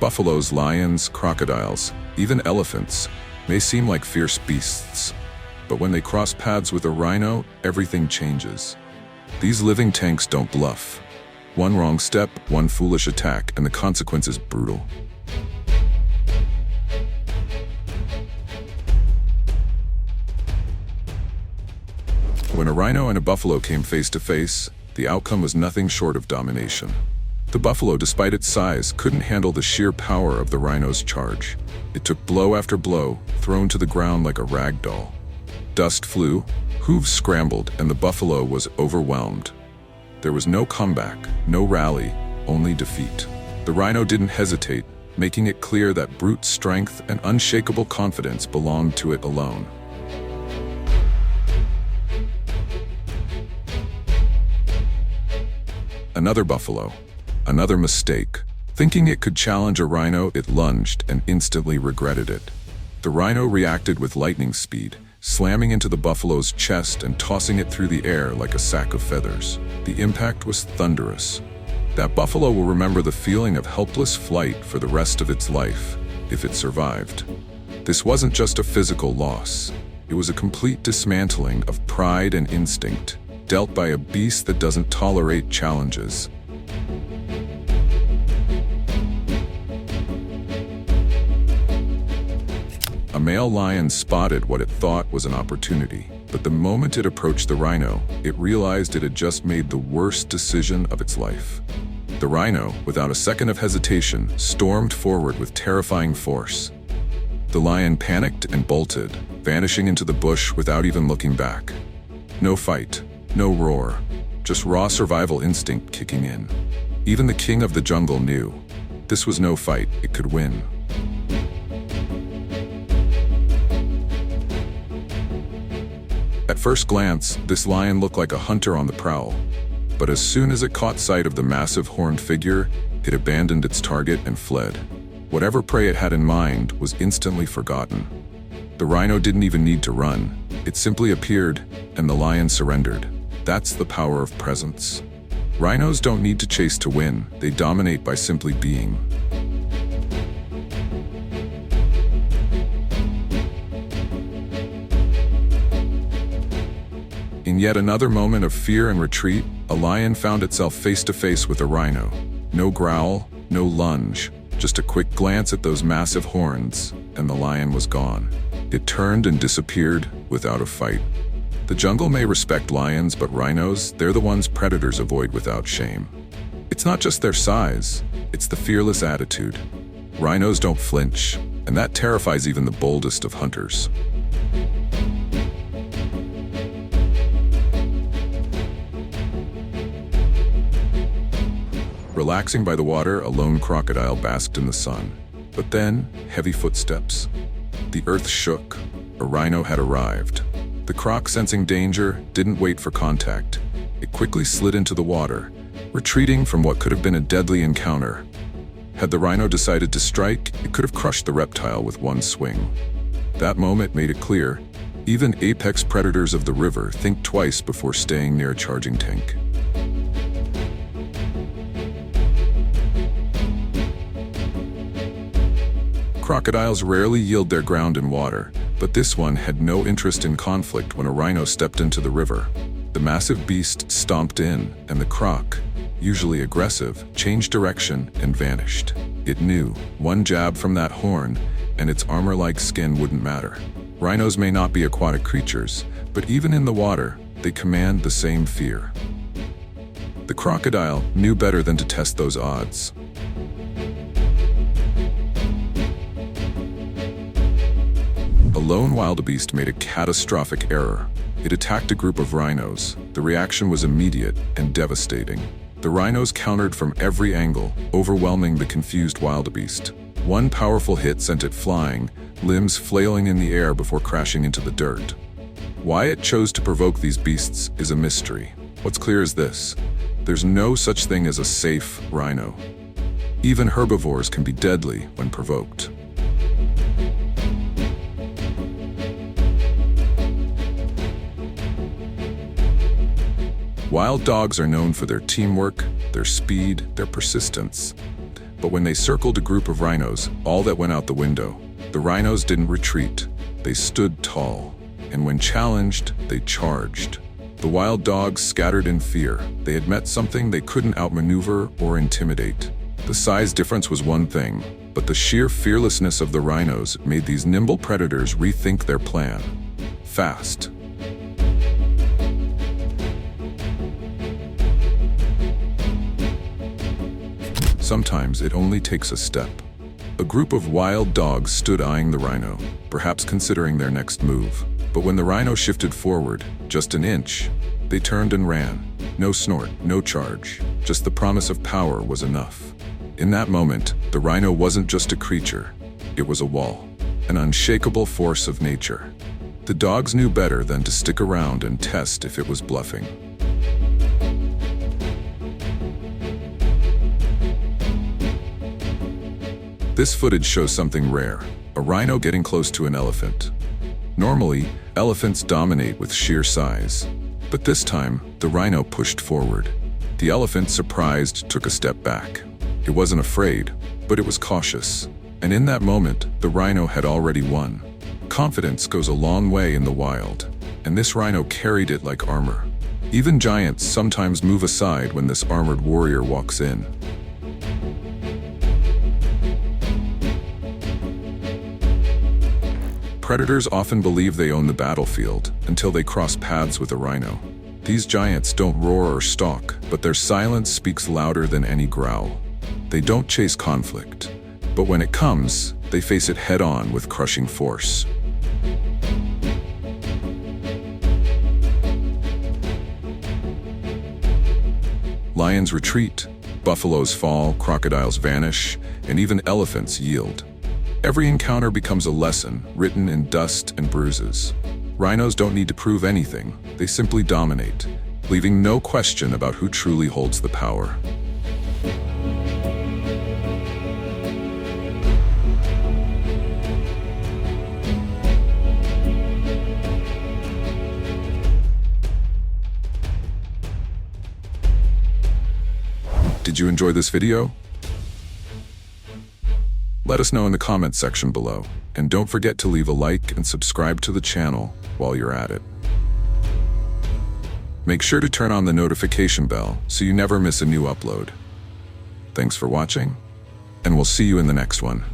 Buffaloes, lions, crocodiles, even elephants may seem like fierce beasts, but when they cross paths with a rhino, everything changes. These living tanks don't bluff. One wrong step, one foolish attack, and the consequence is brutal. When a rhino and a buffalo came face to face, the outcome was nothing short of domination. The buffalo, despite its size, couldn't handle the sheer power of the rhino's charge. It took blow after blow, thrown to the ground like a rag doll. Dust flew, hooves scrambled, and the buffalo was overwhelmed. There was no comeback, no rally, only defeat. The rhino didn't hesitate, making it clear that brute strength and unshakable confidence belonged to it alone. Another buffalo. Another mistake. Thinking it could challenge a rhino, it lunged and instantly regretted it. The rhino reacted with lightning speed, slamming into the buffalo's chest and tossing it through the air like a sack of feathers. The impact was thunderous. That buffalo will remember the feeling of helpless flight for the rest of its life, if it survived. This wasn't just a physical loss. It was a complete dismantling of pride and instinct, dealt by a beast that doesn't tolerate challenges. A male lion spotted what it thought was an opportunity, but the moment it approached the rhino, it realized it had just made the worst decision of its life. The rhino, without a second of hesitation, stormed forward with terrifying force. The lion panicked and bolted, vanishing into the bush without even looking back. No fight, no roar, just raw survival instinct kicking in. Even the king of the jungle knew this was no fight it could win. At first glance, this lion looked like a hunter on the prowl, but as soon as it caught sight of the massive horned figure, it abandoned its target and fled. Whatever prey it had in mind was instantly forgotten. The rhino didn't even need to run. It simply appeared, and the lion surrendered. That's the power of presence. Rhinos don't need to chase to win. They dominate by simply being. In yet another moment of fear and retreat, a lion found itself face to face with a rhino. No growl, no lunge, just a quick glance at those massive horns, and the lion was gone. It turned and disappeared without a fight. The jungle may respect lions, but rhinos, they're the ones predators avoid without shame. It's not just their size, it's the fearless attitude. Rhinos don't flinch, and that terrifies even the boldest of hunters. Relaxing by the water, a lone crocodile basked in the sun. But then, heavy footsteps. The earth shook. A rhino had arrived. The croc, sensing danger, didn't wait for contact. It quickly slid into the water, retreating from what could have been a deadly encounter. Had the rhino decided to strike, it could have crushed the reptile with one swing. That moment made it clear, even apex predators of the river think twice before staying near a charging tank. Crocodiles rarely yield their ground in water, but this one had no interest in conflict when a rhino stepped into the river. The massive beast stomped in, and the croc, usually aggressive, changed direction and vanished. It knew one jab from that horn, and its armor-like skin wouldn't matter. Rhinos may not be aquatic creatures, but even in the water, they command the same fear. The crocodile knew better than to test those odds. A lone wildebeest made a catastrophic error. It attacked a group of rhinos. The reaction was immediate and devastating. The rhinos countered from every angle, overwhelming the confused wildebeest. One powerful hit sent it flying, limbs flailing in the air before crashing into the dirt. Why it chose to provoke these beasts is a mystery. What's clear is this: there's no such thing as a safe rhino. Even herbivores can be deadly when provoked. Wild dogs are known for their teamwork, their speed, their persistence. But when they circled a group of rhinos, all that went out the window. The rhinos didn't retreat. They stood tall. And when challenged, they charged. The wild dogs scattered in fear. They had met something they couldn't outmaneuver or intimidate. The size difference was one thing, but the sheer fearlessness of the rhinos made these nimble predators rethink their plan. Fast. Sometimes it only takes a step. A group of wild dogs stood eyeing the rhino, perhaps considering their next move. But when the rhino shifted forward, just an inch, they turned and ran. No snort, no charge, just the promise of power was enough. In that moment, the rhino wasn't just a creature, it was a wall, an unshakable force of nature. The dogs knew better than to stick around and test if it was bluffing. This footage shows something rare, a rhino getting close to an elephant. Normally, elephants dominate with sheer size. But this time, the rhino pushed forward. The elephant, surprised, took a step back. It wasn't afraid, but it was cautious. And in that moment, the rhino had already won. Confidence goes a long way in the wild, and this rhino carried it like armor. Even giants sometimes move aside when this armored warrior walks in. Predators often believe they own the battlefield until they cross paths with a rhino. These giants don't roar or stalk, but their silence speaks louder than any growl. They don't chase conflict, but when it comes, they face it head-on with crushing force. Lions retreat, buffaloes fall, crocodiles vanish, and even elephants yield. Every encounter becomes a lesson, written in dust and bruises. Rhinos don't need to prove anything, they simply dominate, leaving no question about who truly holds the power. Did you enjoy this video? Let us know in the comments section below, and don't forget to leave a like and subscribe to the channel while you're at it. Make sure to turn on the notification bell so you never miss a new upload. Thanks for watching, and we'll see you in the next one.